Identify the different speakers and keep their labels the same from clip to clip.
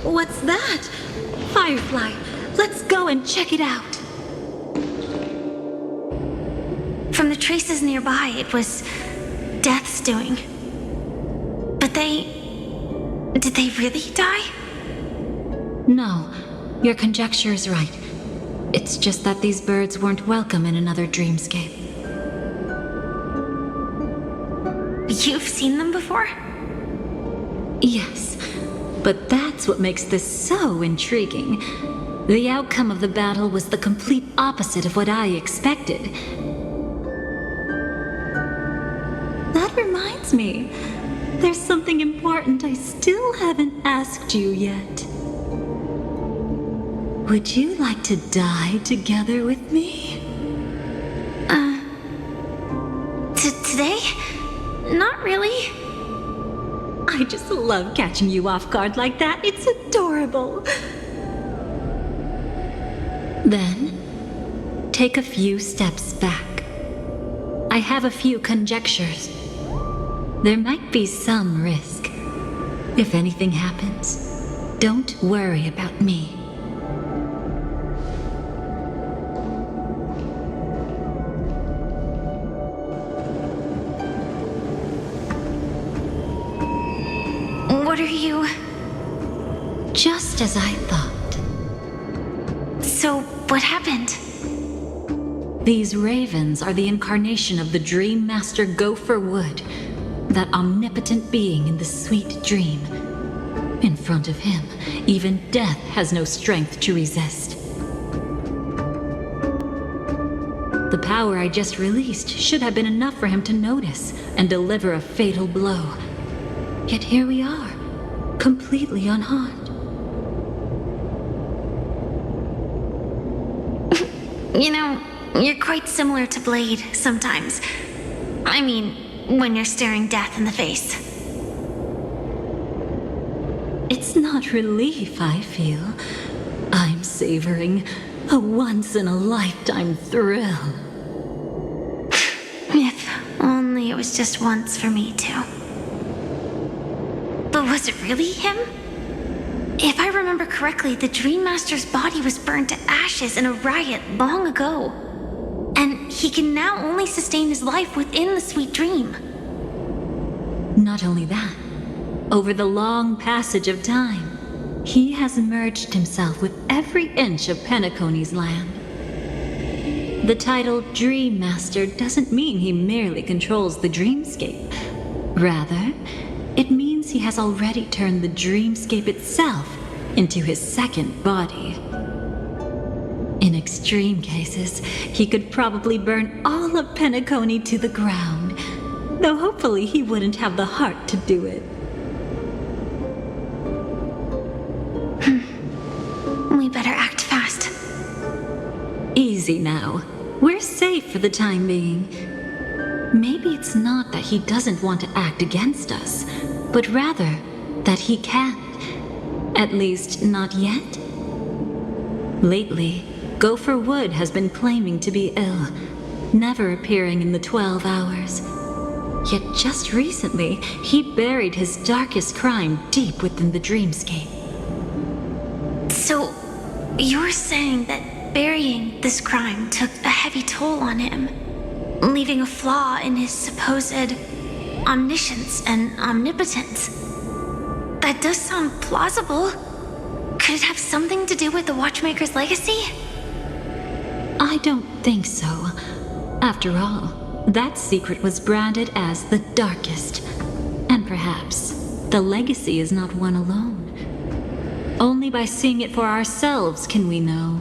Speaker 1: What's that? Firefly, let's go and check it out.
Speaker 2: From the traces nearby, it was Death's doing. But did they really die?
Speaker 1: No, your conjecture is right. It's just that these birds weren't welcome in another dreamscape.
Speaker 2: You've seen them before?
Speaker 1: Yes, but that's what makes this so intriguing. The outcome of the battle was the complete opposite of what I expected. That reminds me, there's something important I still haven't asked you yet. Would you like to die together with me?
Speaker 2: Today? Not really.
Speaker 1: I just love catching you off guard like that. It's adorable. Then, take a few steps back. I have a few conjectures. There might be some risk. If anything happens, don't worry about me.
Speaker 2: What are you...
Speaker 1: Just as I thought.
Speaker 2: So, what happened?
Speaker 1: These ravens are the incarnation of the Dream Master Gopher Wood, that omnipotent being in the sweet dream. In front of him, even death has no strength to resist. The power I just released should have been enough for him to notice and deliver a fatal blow. Yet here we are, completely unharmed.
Speaker 2: You know, you're quite similar to Blade sometimes. I mean, when you're staring death in the face.
Speaker 1: It's not relief I feel. I'm savoring a once-in-a-lifetime thrill.
Speaker 2: If only it was just once for me too. But was it really him? If I remember correctly, the Dream Master's body was burned to ashes in a riot long ago. And he can now only sustain his life within the sweet dream.
Speaker 1: Not only that, over the long passage of time, he has merged himself with every inch of Penacony's land. The title Dream Master doesn't mean he merely controls the dreamscape. Rather, it means he has already turned the dreamscape itself into his second body. In extreme cases, he could probably burn all of Penacony to the ground, though hopefully he wouldn't have the heart to do it.
Speaker 2: We better act fast.
Speaker 1: Easy now. We're safe for the time being. Maybe it's not that he doesn't want to act against us, but rather that he can't. At least, not yet. Lately, Gopher Wood has been claiming to be ill, never appearing in the 12 hours. Yet just recently, he buried his darkest crime deep within the dreamscape.
Speaker 2: So, you're saying that burying this crime took a heavy toll on him, leaving a flaw in his supposed omniscience and omnipotence? That does sound plausible. Could it have something to do with the Watchmaker's legacy?
Speaker 1: I don't think so. After all, that secret was branded as the darkest. And perhaps the legacy is not one alone. Only by seeing it for ourselves can we know.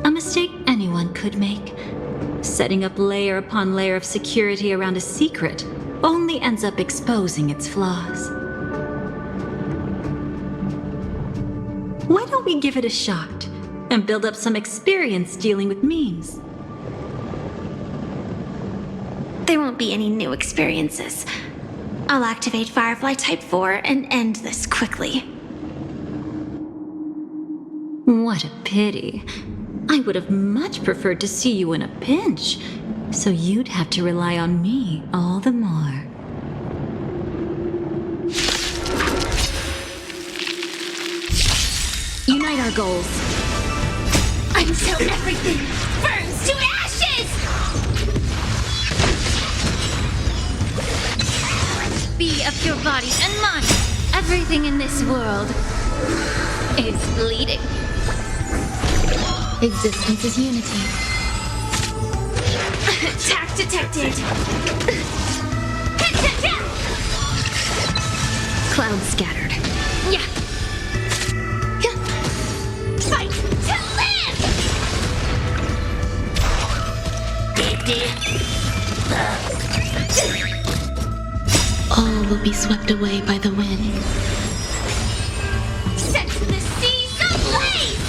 Speaker 1: A mistake anyone could make. Setting up layer upon layer of security around a secret only ends up exposing its flaws. Why don't we give it a shot and build up some experience dealing with memes?
Speaker 2: There won't be any new experiences. I'll activate Firefly Type 4 and end this quickly.
Speaker 1: What a pity. I would have much preferred to see you in a pinch, so you'd have to rely on me all the more. Unite our goals.
Speaker 2: Until everything burns to ashes! Be of your body and mind. Everything in this world is bleeding.
Speaker 1: Existence is unity.
Speaker 2: Attack detected.
Speaker 1: Cloud scattered.
Speaker 2: Yeah. Fight to live!
Speaker 3: All will be swept away by the wind.
Speaker 2: Set the seas ablaze!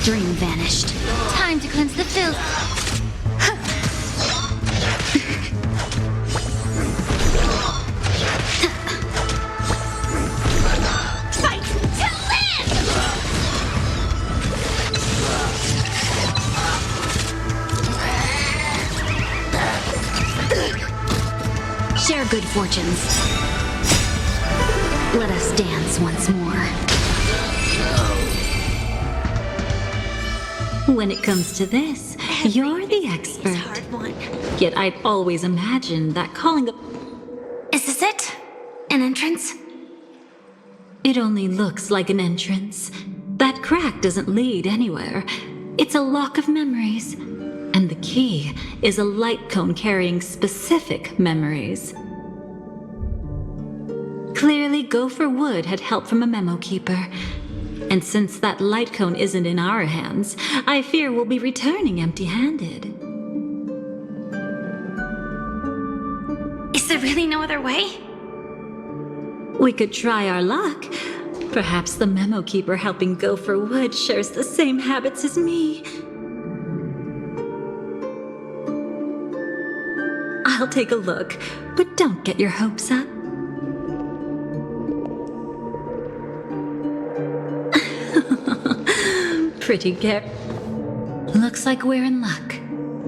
Speaker 1: Dream vanished.
Speaker 2: Time to cleanse the filth. Fight to live!
Speaker 1: Share good fortunes. Let us dance once more. When it comes to this, you're the expert.
Speaker 2: Hard one.
Speaker 1: Yet I'd always imagined that calling a...
Speaker 2: Is this it? An entrance?
Speaker 1: It only looks like an entrance. That crack doesn't lead anywhere. It's a lock of memories. And the key is a light cone carrying specific memories. Clearly, Gopher Wood had help from a memo keeper. And since that light cone isn't in our hands, I fear we'll be returning empty-handed.
Speaker 2: Is there really no other way?
Speaker 1: We could try our luck. Perhaps the memo keeper helping Gopher Wood shares the same habits as me. I'll take a look, but don't get your hopes up. Pretty care. Looks like we're in luck.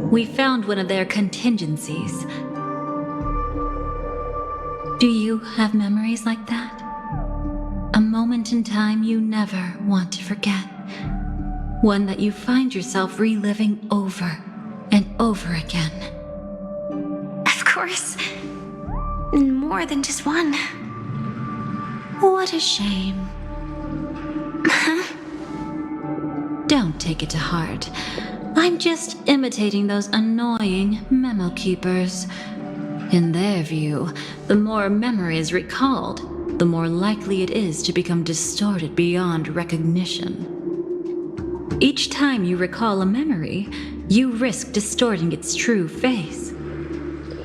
Speaker 1: We found one of their contingencies. Do you have memories like that? A moment in time you never want to forget. One that you find yourself reliving over and over again.
Speaker 2: Of course. More than just one.
Speaker 1: What a shame. Don't take it to heart. I'm just imitating those annoying memo keepers. In their view, the more memories recalled, the more likely it is to become distorted beyond recognition. Each time you recall a memory, you risk distorting its true face.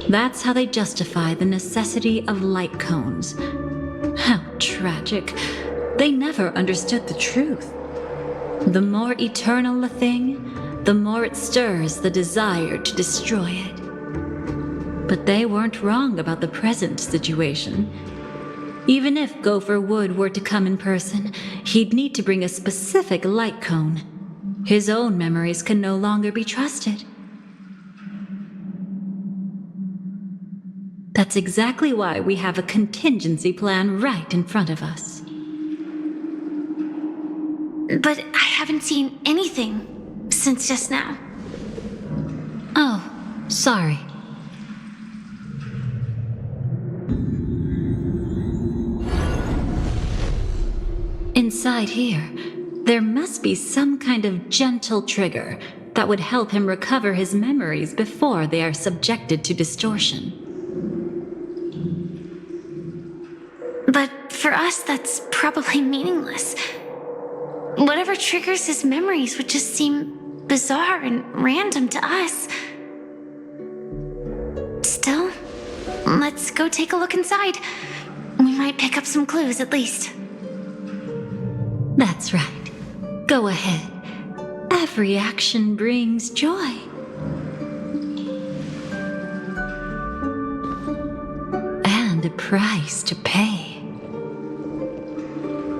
Speaker 1: That's how they justify the necessity of light cones. How tragic. They never understood the truth. The more eternal a thing, the more it stirs the desire to destroy it. But they weren't wrong about the present situation. Even if Gopher Wood were to come in person, he'd need to bring a specific light cone. His own memories can no longer be trusted. That's exactly why we have a contingency plan right in front of us.
Speaker 2: But I haven't seen anything since just now.
Speaker 1: Oh, sorry. Inside here, there must be some kind of gentle trigger that would help him recover his memories before they are subjected to distortion.
Speaker 2: But for us, that's probably meaningless. Whatever triggers his memories would just seem bizarre and random to us. Still, let's go take a look inside. We might pick up some clues at least.
Speaker 1: That's right. Go ahead. Every action brings joy. And a price to pay.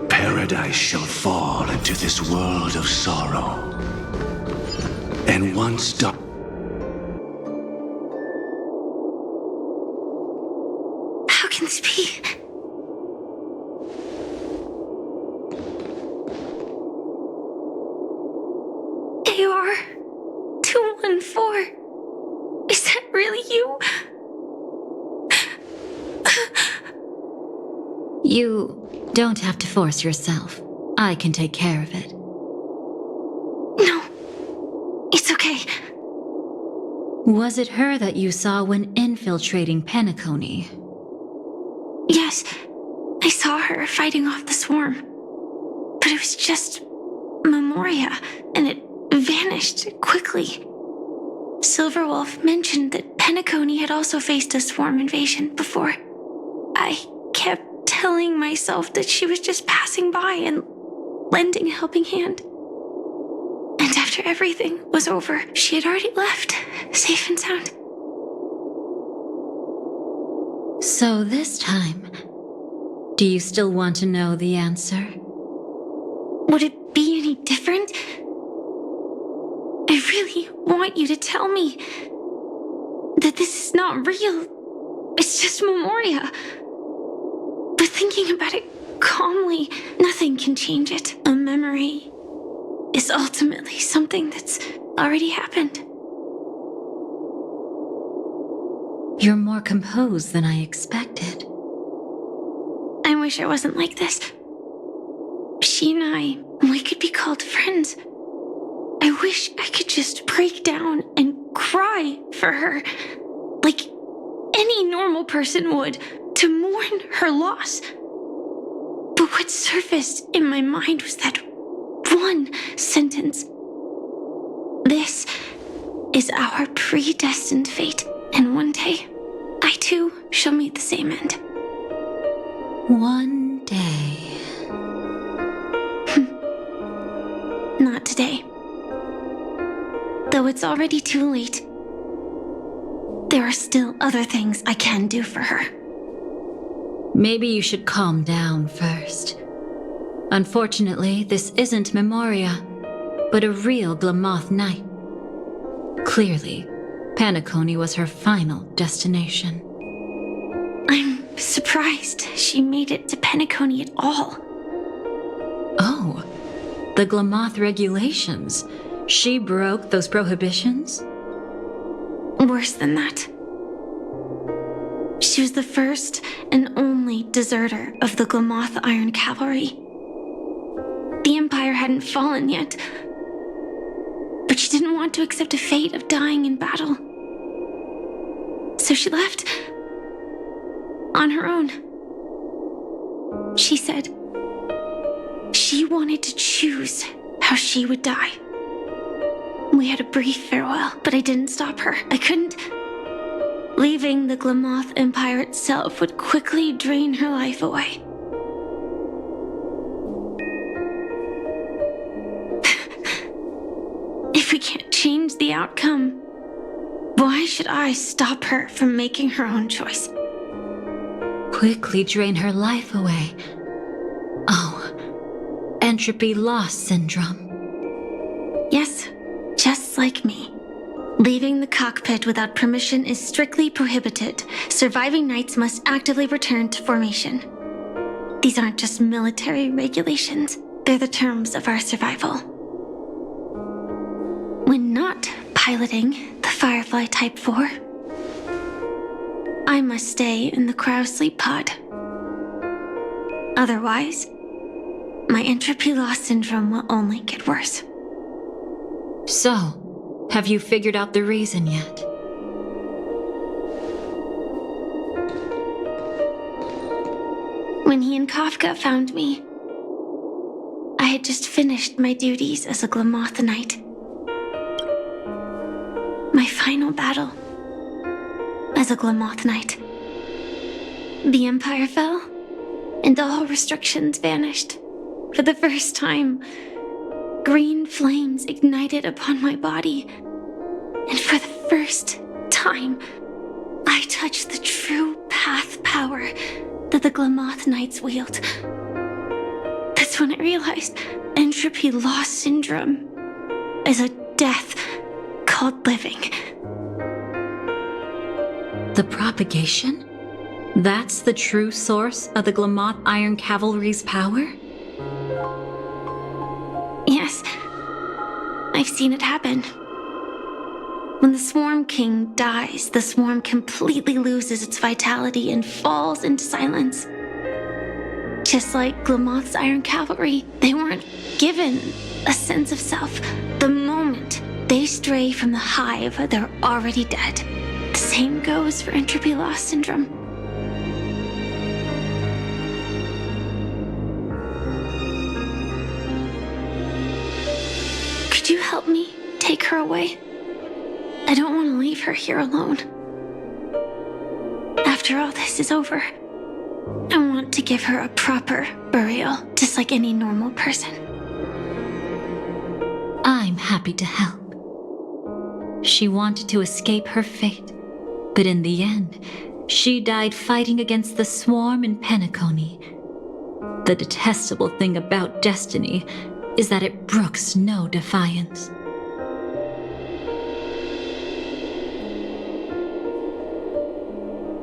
Speaker 4: Paradise. paradise shall fall into this world of sorrow. And once done...
Speaker 2: How can this be? AR 214. Is that really you?
Speaker 1: You don't have to force yourself. I can take care of it.
Speaker 2: No, it's okay.
Speaker 1: Was it her that you saw when infiltrating Penacony?
Speaker 2: Yes, I saw her fighting off the swarm. But it was just Memoria, and it vanished quickly. Silverwolf mentioned that Penacony had also faced a swarm invasion before. I kept telling myself that she was just passing by and lending a helping hand. And after everything was over, she had already left, safe and sound.
Speaker 1: So this time, do you still want to know the answer?
Speaker 2: Would it be any different? I really want you to tell me that this is not real. It's just Memoria. But thinking about it calmly, nothing can change it. A memory is ultimately something that's already happened.
Speaker 1: You're more composed than I expected.
Speaker 2: I wish I wasn't like this. She and we could be called friends. I wish I could just break down and cry for her, like any normal person would, to mourn her loss. But what surfaced in my mind was that one sentence. This is our predestined fate, and one day, I too shall meet the same end.
Speaker 1: One day.
Speaker 2: Not today. Though it's already too late, there are still other things I can do for her.
Speaker 1: Maybe you should calm down first. Unfortunately, this isn't Memoria, but a real Glamoth Knight. Clearly, Penacony was her final destination.
Speaker 2: I'm surprised she made it to Penacony at all.
Speaker 1: Oh, the Glamoth regulations. She broke those prohibitions?
Speaker 2: Worse than that. She was the first and only deserter of the Glamoth Iron Cavalry. The Empire hadn't fallen yet, but she didn't want to accept a fate of dying in battle. So she left on her own. She said she wanted to choose how she would die. We had a brief farewell, but I didn't stop her. I couldn't. Leaving the Glamoth Empire itself would quickly drain her life away. If we can't change the outcome, why should I stop her from making her own choice?
Speaker 1: Quickly drain her life away. Oh, entropy loss syndrome.
Speaker 2: Yes, just like me. Leaving the cockpit without permission is strictly prohibited. Surviving knights must actively return to formation. These aren't just military regulations, they're the terms of our survival. When not piloting the Firefly Type 4, I must stay in the cryosleep pod. Otherwise, my entropy loss syndrome will only get worse.
Speaker 1: So, have you figured out the reason yet?
Speaker 2: When he and Kafka found me, I had just finished my duties as a Glamoth Knight. My final battle as a Glamoth Knight. The Empire fell, and all restrictions vanished. For the first time, green flames ignited upon my body, and for the first time, I touched the true path power that the Glamoth Knights wield. That's That's when I realized entropy loss syndrome is a death called living.
Speaker 1: The propagation? That's the true source of the Glamoth Iron Cavalry's power?
Speaker 2: Yes, I've seen it happen. When the Swarm King dies, the swarm completely loses its vitality and falls into silence. Just like Glamoth's Iron Cavalry, they weren't given a sense of self. The moment they stray from the hive, they're already dead. The same goes for entropy loss syndrome. Could you help me take her away? I don't want to leave her here alone. After all this is over, I want to give her a proper burial, just like any normal person.
Speaker 1: I'm happy to help. She wanted to escape her fate, but in the end, she died fighting against the swarm in Penacony. The detestable thing about destiny is that it brooks no defiance.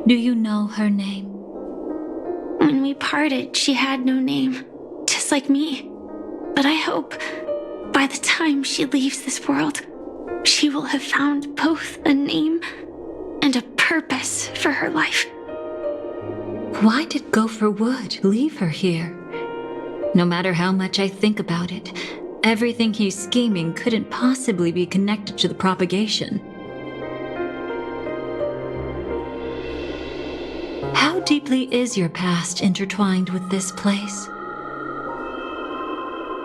Speaker 1: Do you know her name?
Speaker 2: When we parted, she had no name, just like me. But I hope by the time she leaves this world, she will have found both a name and a purpose for her life.
Speaker 1: Why did Gopher Wood leave her here? No matter how much I think about it, everything he's scheming couldn't possibly be connected to the propagation. How deeply is your past intertwined with this place?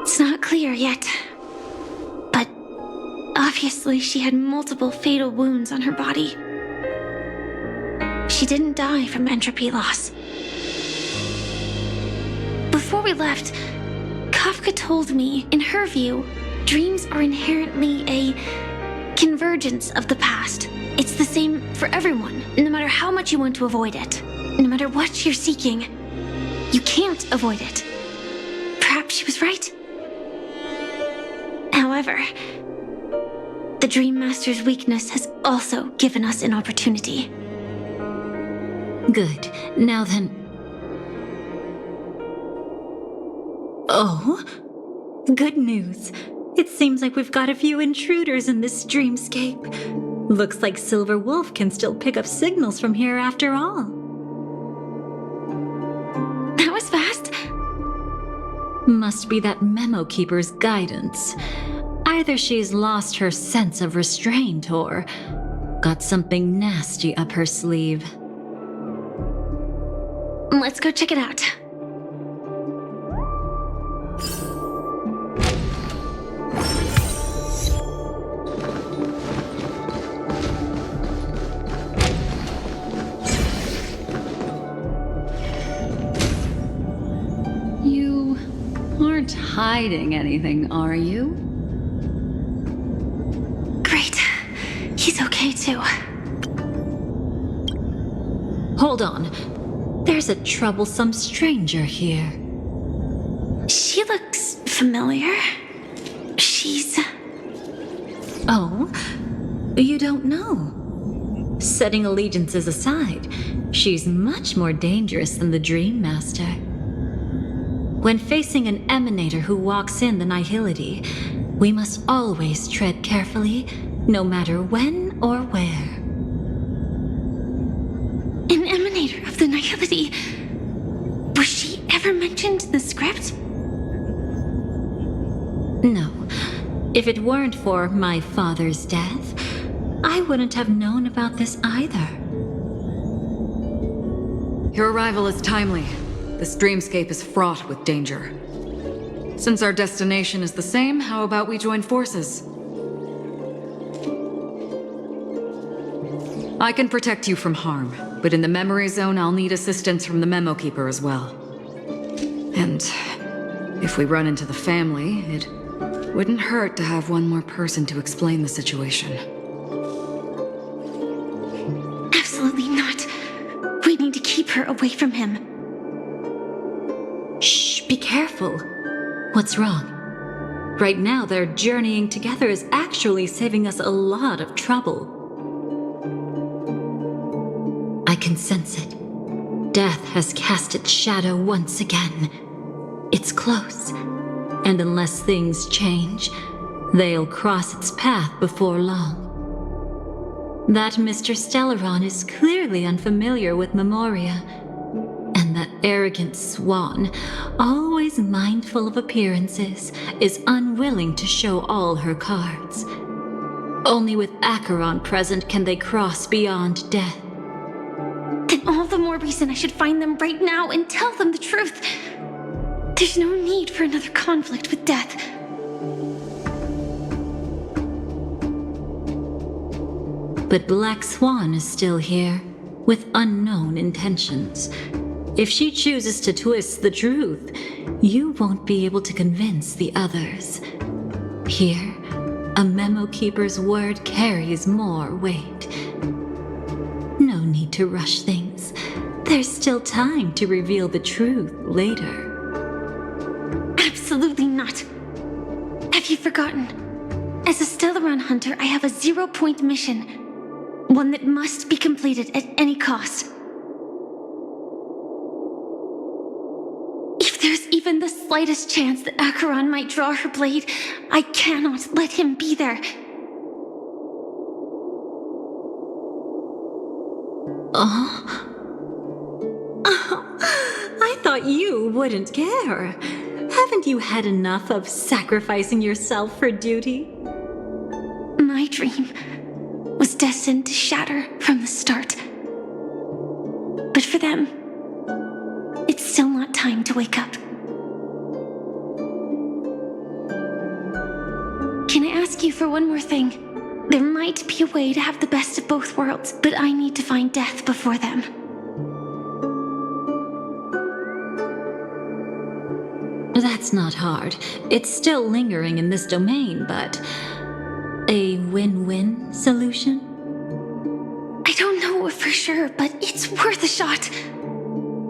Speaker 2: It's not clear yet. But obviously she had multiple fatal wounds on her body. She didn't die from entropy loss. Before we left, Kafka told me, in her view, dreams are inherently a convergence of the past. It's the same for everyone, no matter how much you want to avoid it. No matter what you're seeking, you can't avoid it. Perhaps she was right. However, the Dream Master's weakness has also given us an opportunity.
Speaker 1: Good. Now then... Oh? Good news. It seems like we've got a few intruders in this dreamscape. Looks like Silver Wolf can still pick up signals from here after all.
Speaker 2: That was fast.
Speaker 1: Must be that Memo Keeper's guidance. Either she's lost her sense of restraint or got something nasty up her sleeve.
Speaker 2: Let's go check it out.
Speaker 5: You aren't hiding anything, are you?
Speaker 2: Great. He's okay too.
Speaker 1: Hold on. There's a troublesome stranger here.
Speaker 2: She looks familiar. She's...
Speaker 1: Oh? You don't know? Setting allegiances aside, she's much more dangerous than the Dream Master. When facing an emanator who walks in the nihility, we must always tread carefully, no matter when or where.
Speaker 2: an emanator of the nihility. Was she ever mentioned in the script?
Speaker 1: No. If it weren't for my father's death, I wouldn't have known about this either.
Speaker 5: Your arrival is timely. This dreamscape is fraught with danger. Since our destination is the same, how about we join forces? I can protect you from harm, but in the memory zone, I'll need assistance from the Memo Keeper as well. And if we run into the family, it wouldn't hurt to have one more person to explain the situation.
Speaker 2: Absolutely not. We need to keep her away from him.
Speaker 1: Shh, be careful. What's wrong? Right now, their journeying together is actually saving us a lot of trouble. I can sense it. Death has cast its shadow once again. It's close, and unless things change, they'll cross its path before long. That Mr. Stellaron is clearly unfamiliar with Memoria, and that arrogant swan, always mindful of appearances, is unwilling to show all her cards. Only with Acheron present can they cross beyond death.
Speaker 2: Then all the more reason I should find them right now and tell them the truth. There's no need for another conflict with death.
Speaker 1: But Black Swan is still here, with unknown intentions. If she chooses to twist the truth, you won't be able to convince the others. Here, a Memo Keeper's word carries more weight. No need to rush things. There's still time to reveal the truth later.
Speaker 2: Absolutely not. Have you forgotten? As a Stellaron hunter, I have a 0-point mission. One that must be completed at any cost. If there's even the slightest chance that Acheron might draw her blade, I cannot let him be there.
Speaker 1: I thought you wouldn't care. Haven't you had enough of sacrificing yourself for duty?
Speaker 2: My dream was destined to shatter from the start. But for them, it's still not time to wake up. Can I ask you for one more thing? There might be a way to have the best of both worlds, but I need to find death before them.
Speaker 1: That's not hard. It's still lingering in this domain, but a win-win solution?
Speaker 2: I don't know for sure, but it's worth a shot.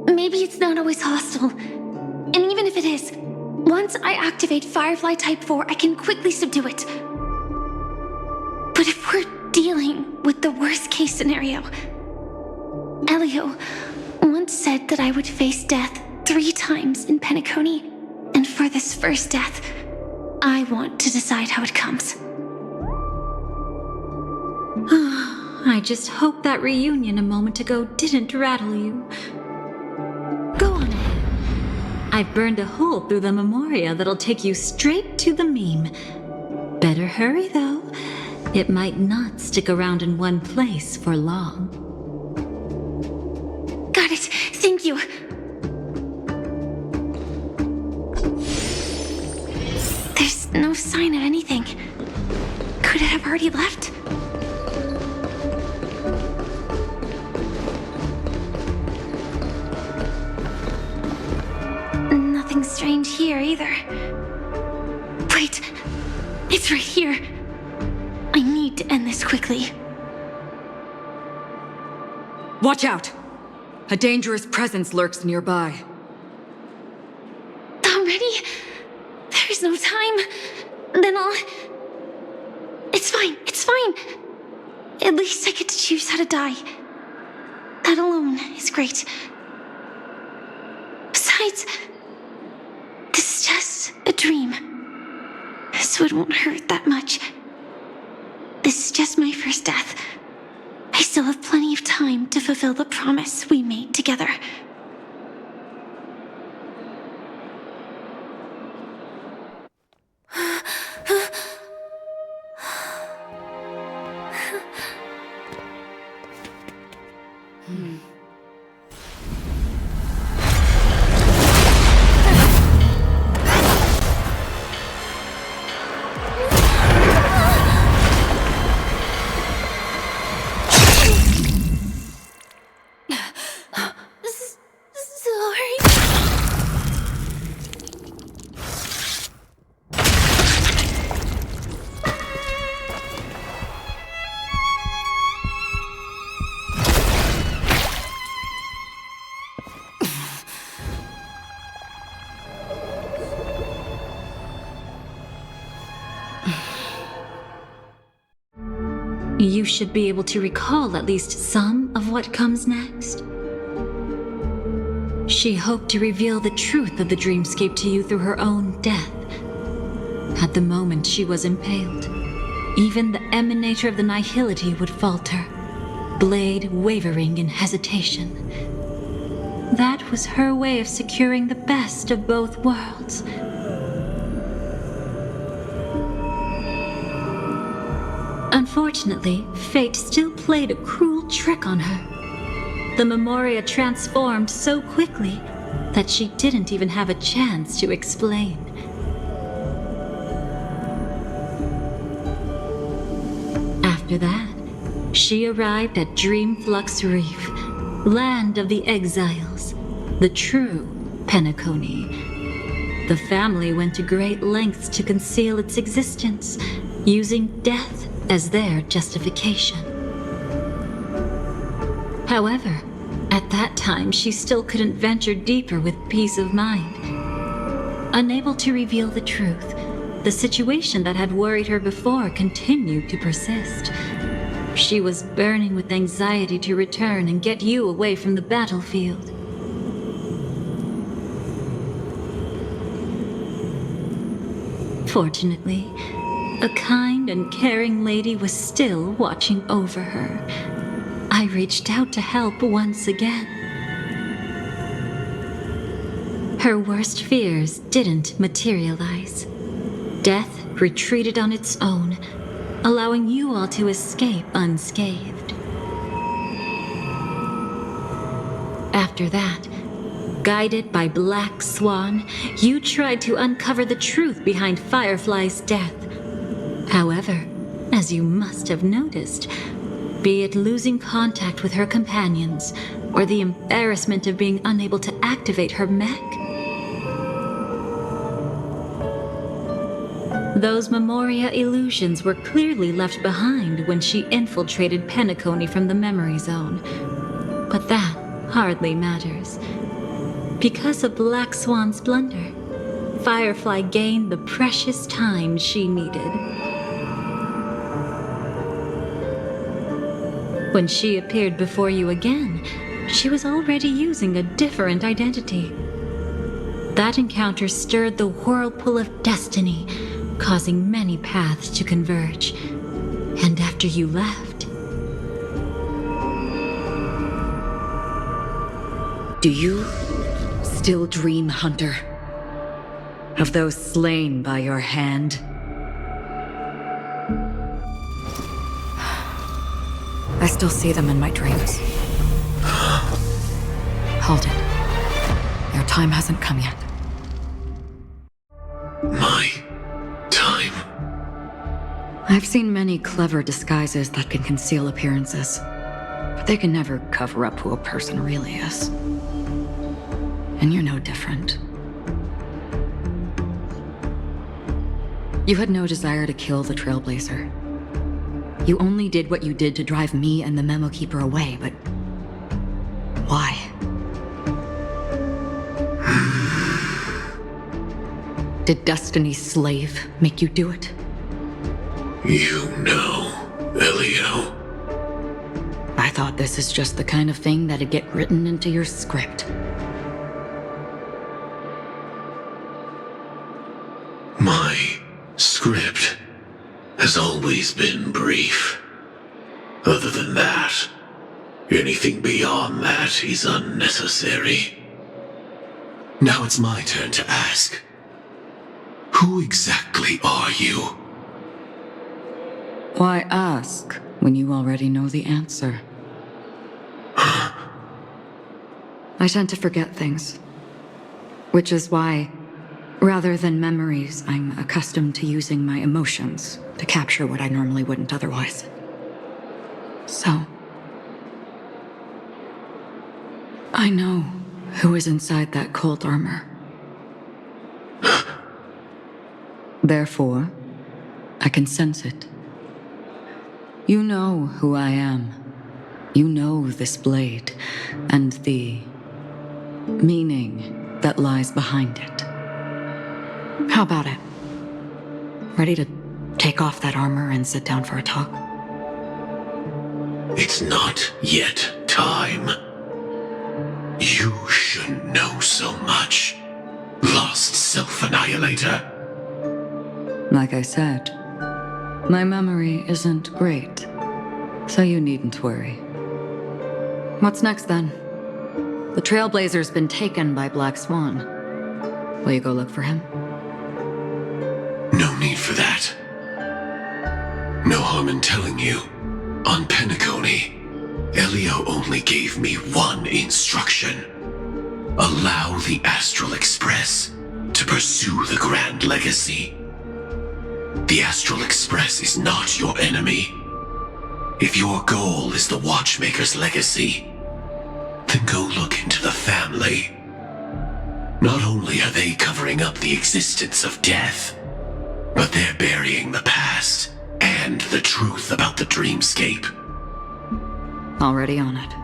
Speaker 2: Maybe it's not always hostile. And even if it is, once I activate Firefly Type 4, I can quickly subdue it. But if we're dealing with the worst case scenario, Elio once said that I would face death 3 times in Penacony, and for this first death, I want to decide how it comes.
Speaker 1: I just hope that reunion a moment ago didn't rattle you. Go on ahead. I've burned a hole through the Memoria that'll take you straight to the meme. Better hurry, though. It might not stick around in one place for long.
Speaker 2: Got it. Thank you. There's no sign of anything. Could it have already left? Nothing strange here either. Wait, it's right here. I need to end this quickly.
Speaker 5: Watch out! A dangerous presence lurks nearby.
Speaker 2: Already? There's no time. Then I'll... It's fine. At least I get to choose how to die. That alone is great. Besides, this is just a dream. So it won't hurt that much. This is just my first death. I still have plenty of time to fulfill the promise we made together.
Speaker 1: You should be able to recall at least some of what comes next. She hoped to reveal the truth of the dreamscape to you through her own death. At the moment she was impaled, even the emanator of the nihility would falter, blade wavering in hesitation. That was her way of securing the best of both worlds. Unfortunately, fate still played a cruel trick on her. The Memoria transformed so quickly that she didn't even have a chance to explain. After that, she arrived at Dreamflux Reef, land of the exiles, the true Penacony. The family went to great lengths to conceal its existence, using death as their justification. However, at that time she still couldn't venture deeper with peace of mind. Unable to reveal the truth, the situation that had worried her before continued to persist. She was burning with anxiety to return and get you away from the battlefield. Fortunately, a kind and caring lady was still watching over her. I reached out to help once again. Her worst fears didn't materialize. Death retreated on its own, allowing you all to escape unscathed. After that, guided by Black Swan, you tried to uncover the truth behind Firefly's death. However, as you must have noticed, be it losing contact with her companions or the embarrassment of being unable to activate her mech, those Memoria illusions were clearly left behind when she infiltrated Penacony from the memory zone. But that hardly matters. Because of Black Swan's blunder, Firefly gained the precious time she needed. When she appeared before you again, she was already using a different identity. That encounter stirred the whirlpool of destiny, causing many paths to converge. And after you left...
Speaker 5: Do you still dream, Hunter? Of those slain by your hand? I still see them in my dreams. Hold it. Your time hasn't come yet.
Speaker 4: My time?
Speaker 5: I've seen many clever disguises that can conceal appearances, but they can never cover up who a person really is. And you're no different. You had no desire to kill the Trailblazer. You only did what you did to drive me and the Memo Keeper away, but... why? Did Destiny's slave make you do it?
Speaker 4: You know, Elio.
Speaker 5: I thought this is just the kind of thing that'd get written into your script.
Speaker 4: My script has always been brief. Other than that, anything beyond that is unnecessary. Now it's my turn to ask. Who exactly are you?
Speaker 5: Why ask when you already know the answer? I tend to forget things. Which is why, rather than memories, I'm accustomed to using my emotions to capture what I normally wouldn't otherwise. So, I know who is inside that cold armor. Therefore, I can sense it. You know who I am. You know this blade, and the meaning that lies behind it. How about it? Ready to take off that armor and sit down for a talk?
Speaker 4: It's not yet time. You shouldn't know so much, lost self-annihilator.
Speaker 5: Like I said, my memory isn't great, so you needn't worry. What's next then? The Trailblazer's been taken by Black Swan. Will you go look for him?
Speaker 4: No need for that. No harm in telling you. On Penacony, Elio only gave me one instruction. Allow the Astral Express to pursue the Grand Legacy. The Astral Express is not your enemy. If your goal is the Watchmaker's legacy, then go look into the family. Not only are they covering up the existence of death, but they're burying the past and the truth about the dreamscape.
Speaker 5: Already on it.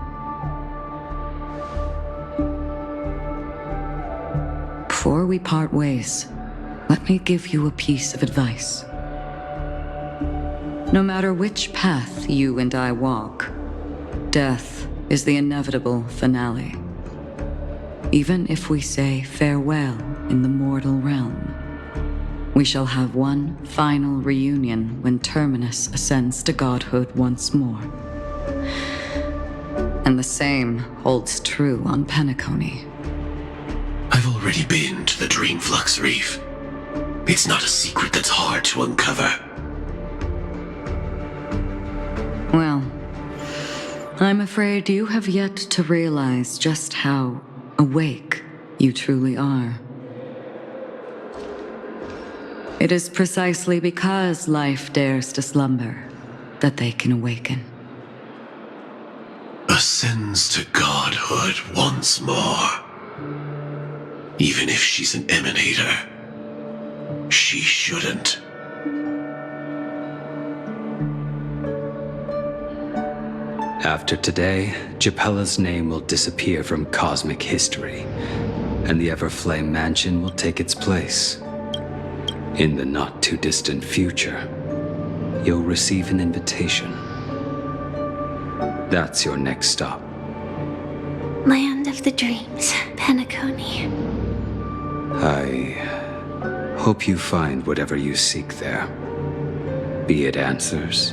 Speaker 5: Before we part ways, let me give you a piece of advice. No matter which path you and I walk, death is the inevitable finale. Even if we say farewell in the mortal realm, we shall have one final reunion when Terminus ascends to godhood once more. And the same holds true on Penacony.
Speaker 4: I've already been to the Dreamflux Reef. It's not a secret that's hard to uncover.
Speaker 5: Well, I'm afraid you have yet to realize just how awake you truly are. It is precisely because life dares to slumber that they can awaken.
Speaker 4: Ascends to godhood once more. Even if she's an emanator, she shouldn't.
Speaker 6: After today, Japella's name will disappear from cosmic history, and the Everflame Mansion will take its place. In the not-too-distant future, you'll receive an invitation. That's your next stop.
Speaker 2: Land of the Dreams, Penacony.
Speaker 6: I hope you find whatever you seek there. Be it answers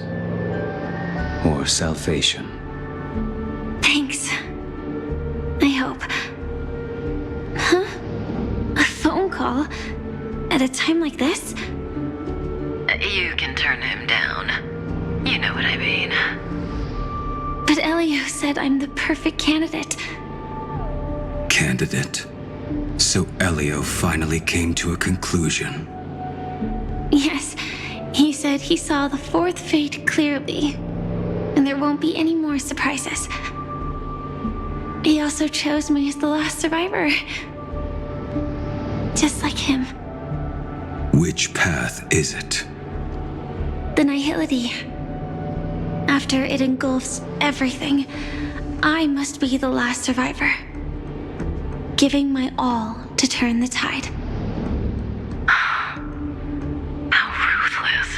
Speaker 6: or salvation.
Speaker 2: Thanks. I hope. Huh? A phone call? At a time like this?
Speaker 7: You can turn him down. You know what I mean.
Speaker 2: But Elio said I'm the perfect candidate.
Speaker 8: Candidate? So Elio finally came to a conclusion.
Speaker 2: Yes, he said he saw the fourth fate clearly, and there won't be any more surprises. He also chose me as the last survivor. Just like him.
Speaker 8: Which path is it?
Speaker 2: The Nihility. After it engulfs everything, I must be the last survivor. Giving my all to turn the tide.
Speaker 7: How ruthless.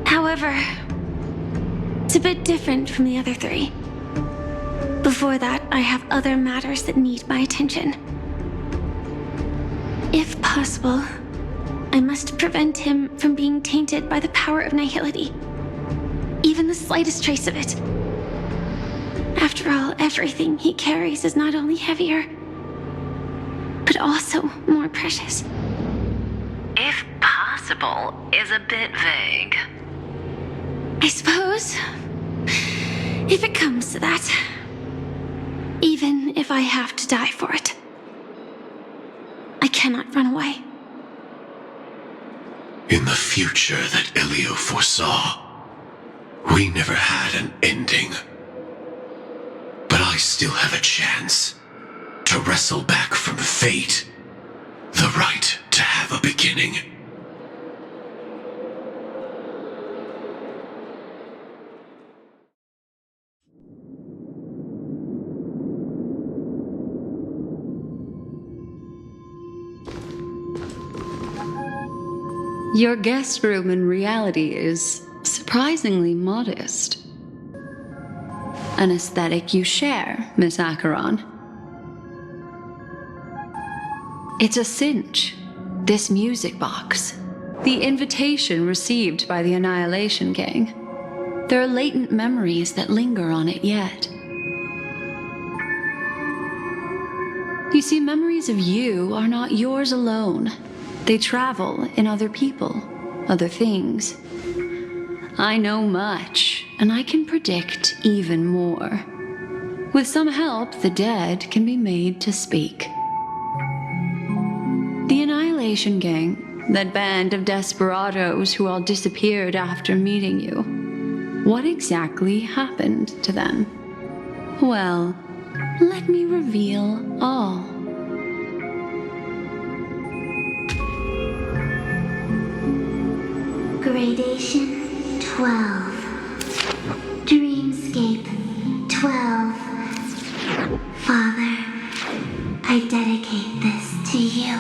Speaker 2: However, it's a bit different from the other three. Before that, I have other matters that need my attention. If possible, I must prevent him from being tainted by the power of Nihility. Even the slightest trace of it. After all, everything he carries is not only heavier, but also more precious.
Speaker 7: If possible is a bit vague.
Speaker 2: I suppose, if it comes to that, even if I have to die for it, I cannot run away.
Speaker 4: In the future that Elio foresaw, we never had an ending. But I still have a chance to wrestle back from fate the right to have a beginning.
Speaker 9: Your guest room in reality is surprisingly modest. an aesthetic you share, Miss Acheron. It's a cinch. This music box. The invitation received by the Annihilation Gang. There are latent memories that linger on it yet. You see, memories of you are not yours alone. They travel in other people, other things. I know much, and I can predict even more. With some help, the dead can be made to speak. The Annihilation Gang, that band of desperados who all disappeared after meeting you. What exactly happened to them? Well, let me reveal all.
Speaker 2: Gradation 12. Dreamscape 12. Father, I dedicate this to you.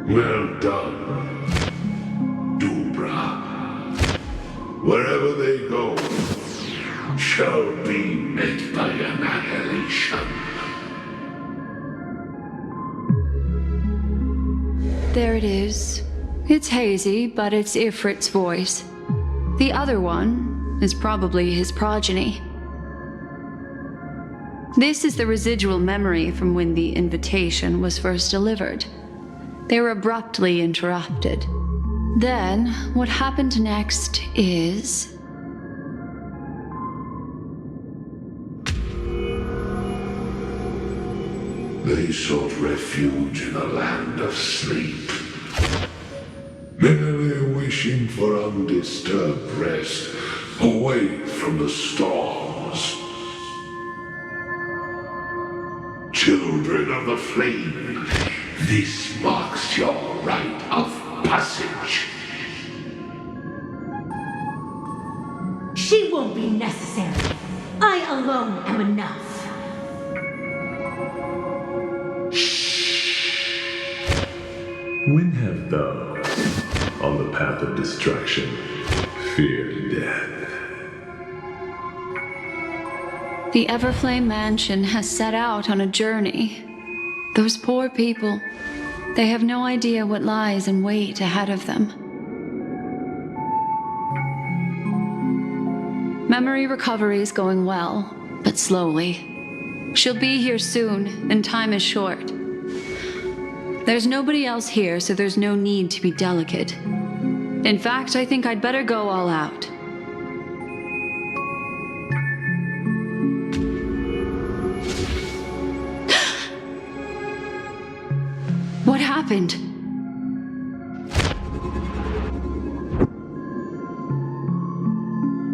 Speaker 10: Well done, Dubra. Wherever they go, shall be met by annihilation.
Speaker 9: There it is. It's hazy, but it's Ifrit's voice. The other one is probably his progeny. This is the residual memory from when the invitation was first delivered. They were abruptly interrupted. Then, what happened next is...
Speaker 10: They sought refuge in a land of sleep, merely wishing for undisturbed rest, away from the storms. Children of the flame, this marks your rite of passage.
Speaker 11: She won't be necessary. I alone am enough.
Speaker 10: When have thou, on the path of destruction, feared death?
Speaker 9: The Everflame Mansion has set out on a journey. Those poor people, they have no idea what lies in wait ahead of them. Memory recovery is going well, but slowly. She'll be here soon, and time is short. There's nobody else here, so there's no need to be delicate. In fact, I think I'd better go all out. What happened?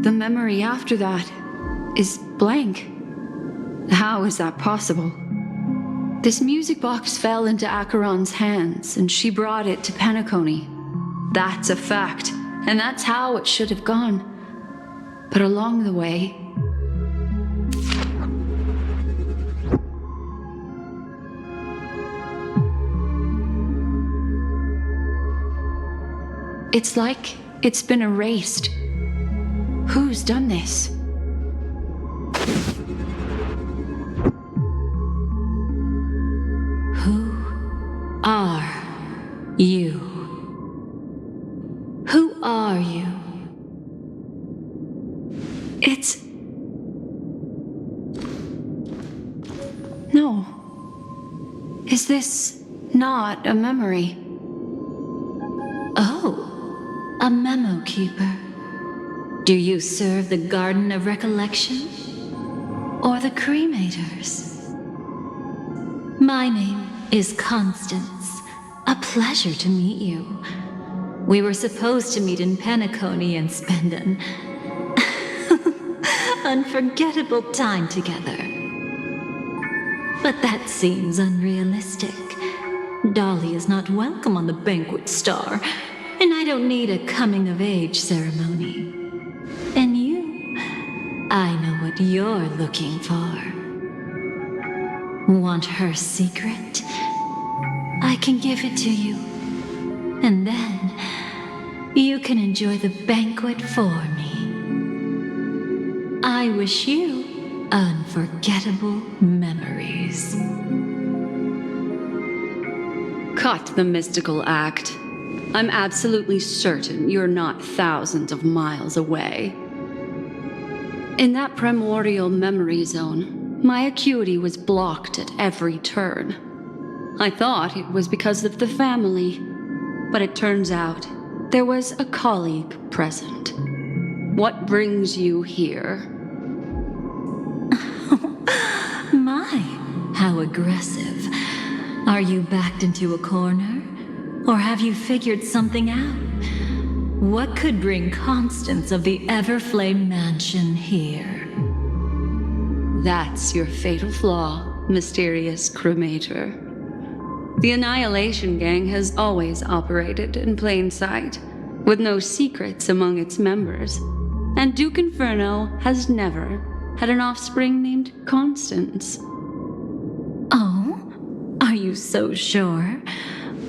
Speaker 9: The memory after that is blank. How is that possible? This music box fell into Acheron's hands, and she brought it to Penacony. That's a fact, and that's how it should have gone. But along the way... it's like it's been erased. Who's done this?
Speaker 1: Who are you? Who are you?
Speaker 9: It's... no. Is this not a memory?
Speaker 1: Oh, a memo keeper. Do you serve the Garden of Recollection? Or the Cremators? My name is Constance. A pleasure to meet you. We were supposed to meet in Penacony and spend an unforgettable time together. But that seems unrealistic. Dolly is not welcome on the banquet star, and I don't need a coming-of-age ceremony. And you, I know what you're looking for. Want her secret? I can give it to you. And then, you can enjoy the banquet for me. I wish you unforgettable memories.
Speaker 9: Cut the mystical act. I'm absolutely certain you're not thousands of miles away. In that primordial memory zone, my acuity was blocked at every turn. I thought it was because of the family, but it turns out there was a colleague present. What brings you here?
Speaker 1: My, how aggressive. Are you backed into a corner? Or have you figured something out? What could bring Constance of the Everflame Mansion here?
Speaker 9: That's your fatal flaw, mysterious cremator. The Annihilation Gang has always operated in plain sight, with no secrets among its members. And Duke Inferno has never had an offspring named Constance.
Speaker 1: Oh? Are you so sure?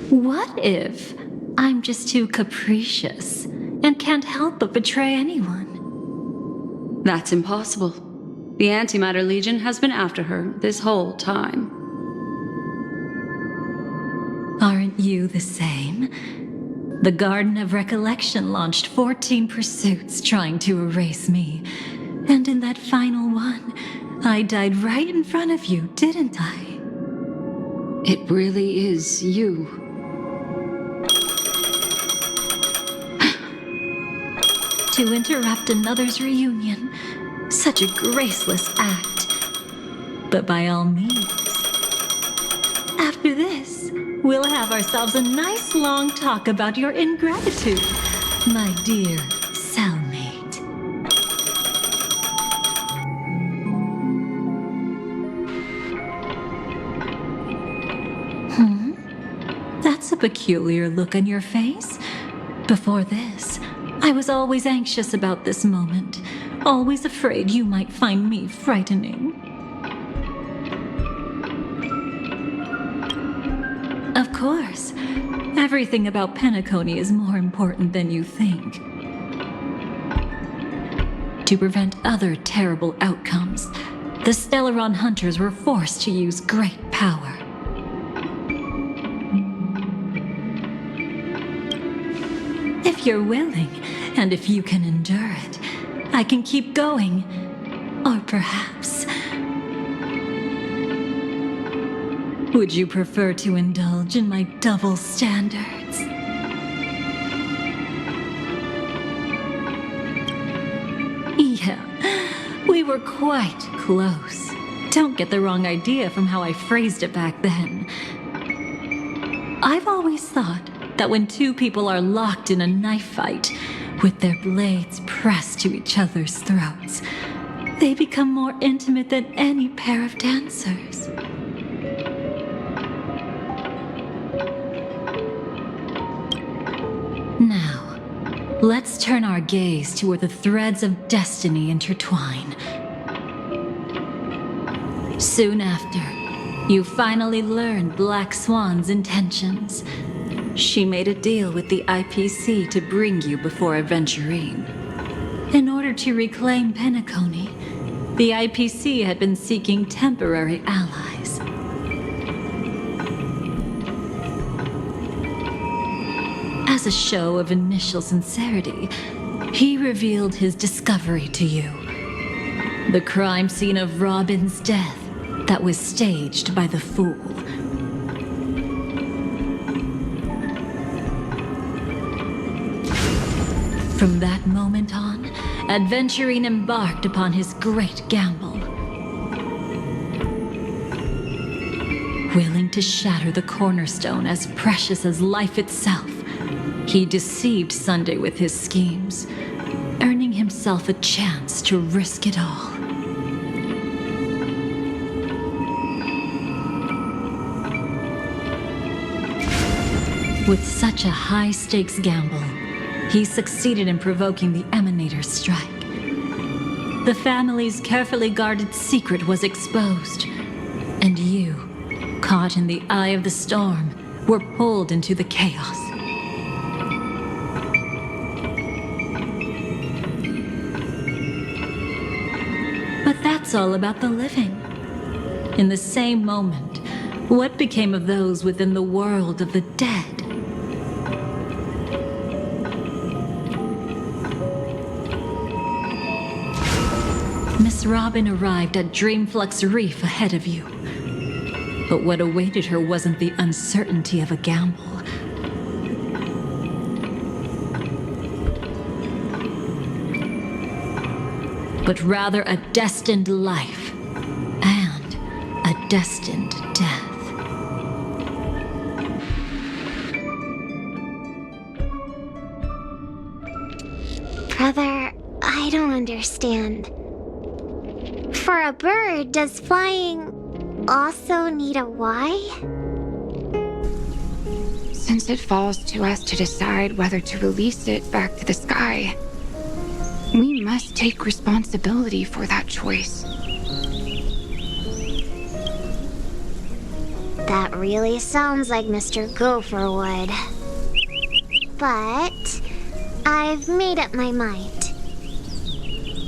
Speaker 1: What if I'm just too capricious and can't help but betray anyone?
Speaker 9: That's impossible. The Antimatter Legion has been after her this whole time.
Speaker 1: Aren't you the same? The Garden of Recollection launched 14 pursuits trying to erase me. And in that final one, I died right in front of you, didn't I?
Speaker 9: It really is you.
Speaker 1: To interrupt another's reunion, such a graceless act. But by all means. After this, we'll have ourselves a nice long talk about your ingratitude, my dear cellmate. That's a peculiar look on your face. Before this, I was always anxious about this moment, always afraid you might find me frightening. Of course, everything about Penacony is more important than you think. To prevent other terrible outcomes, the Stellaron hunters were forced to use great power. If you're willing, and if you can endure it, I can keep going. Or perhaps... would you prefer to indulge in my double standards? Yeah, we were quite close. Don't get the wrong idea from how I phrased it back then. I've always thought that when two people are locked in a knife fight, with their blades pressed to each other's throats, they become more intimate than any pair of dancers. Now, let's turn our gaze to where the threads of destiny intertwine. Soon after, you finally learned Black Swan's intentions. She made a deal with the IPC to bring you before AdnGhry. In order to reclaim Penacony, the IPC had been seeking temporary allies. As a show of initial sincerity, he revealed his discovery to you. The crime scene of Robin's death that was staged by the Fool. From that moment on, AdnGhry embarked upon his great gamble. Willing to shatter the cornerstone as precious as life itself, he deceived Sunday with his schemes, earning himself a chance to risk it all. With such a high-stakes gamble, he succeeded in provoking the Emanator's strike. The family's carefully guarded secret was exposed, and you, caught in the eye of the storm, were pulled into the chaos. it's all about the living. In the same moment, what became of those within the world of the dead? Miss Robin arrived at Dreamflux Reef ahead of you. But what awaited her wasn't the uncertainty of a gamble. But rather a destined life and a destined death.
Speaker 12: Brother, I don't understand. For a bird, does flying also need a why?
Speaker 13: Since it falls to us to decide whether to release it back to the sky, we must take responsibility for that choice.
Speaker 12: That really sounds like Mr. Gopher would. But I've made up my mind.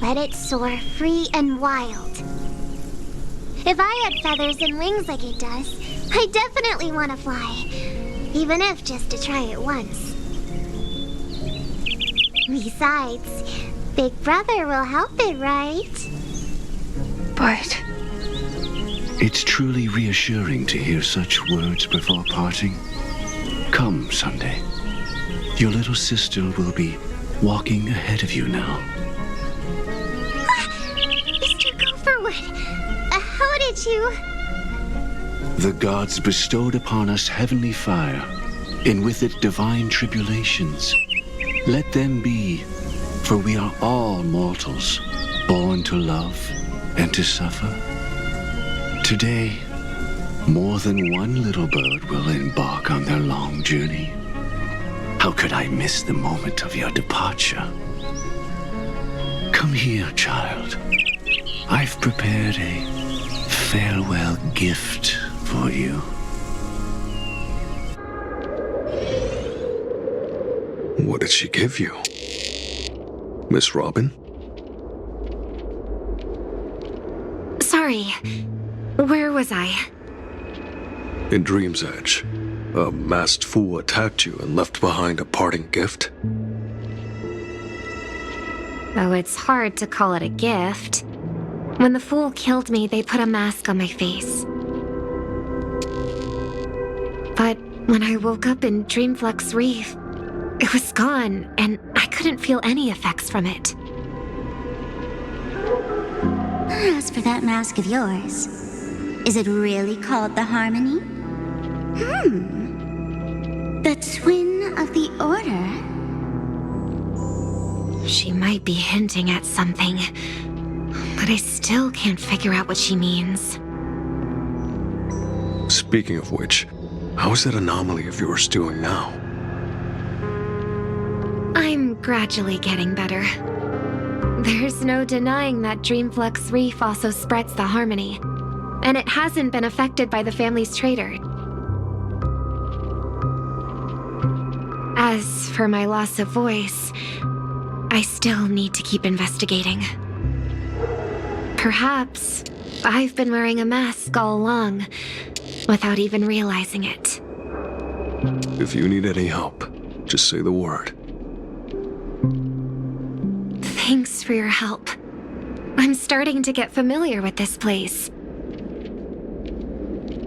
Speaker 12: Let it soar free and wild. If I had feathers and wings like it does, I definitely want to fly. Even if just to try it once. Besides, Big Brother will help it, right?
Speaker 13: But
Speaker 14: it's truly reassuring to hear such words before parting. Come, Sunday. Your little sister will be walking ahead of you now.
Speaker 12: Mr. Gopherwood, how did you...
Speaker 14: The gods bestowed upon us heavenly fire, and with it divine tribulations. Let them be, for we are all mortals, born to love and to suffer. Today, more than one little bird will embark on their long journey. How could I miss the moment of your departure? Come here, child. I've prepared a farewell gift for you.
Speaker 4: What did she give you? Miss Robin?
Speaker 2: Sorry. Where was I?
Speaker 4: In Dream's Edge, a masked fool attacked you and left behind a parting gift.
Speaker 2: Though it's hard to call it a gift. When the fool killed me, they put a mask on my face. But when I woke up in Dreamflux Reef, it was gone, and I couldn't feel any effects from it.
Speaker 12: As for that mask of yours, is it really called the Harmony? The twin of the Order?
Speaker 2: She might be hinting at something, but I still can't figure out what she means.
Speaker 4: Speaking of which, how is that anomaly of yours doing now?
Speaker 2: I'm gradually getting better. There's no denying that Dreamflux Reef also spreads the Harmony, and it hasn't been affected by the family's traitor. As for my loss of voice, I still need to keep investigating. Perhaps I've been wearing a mask all along, without even realizing it.
Speaker 4: If you need any help, just say the word.
Speaker 2: Thanks for your help. I'm starting to get familiar with this place.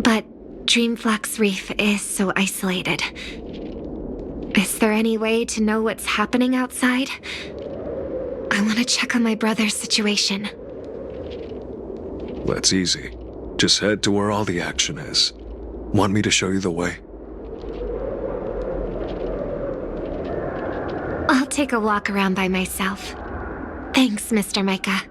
Speaker 2: But Dreamflux Reef is so isolated. Is there any way to know what's happening outside? I want to check on my brother's situation.
Speaker 4: That's easy. Just head to where all the action is. Want me to show you the way?
Speaker 2: I'll take a walk around by myself. Thanks, Mr. Micah.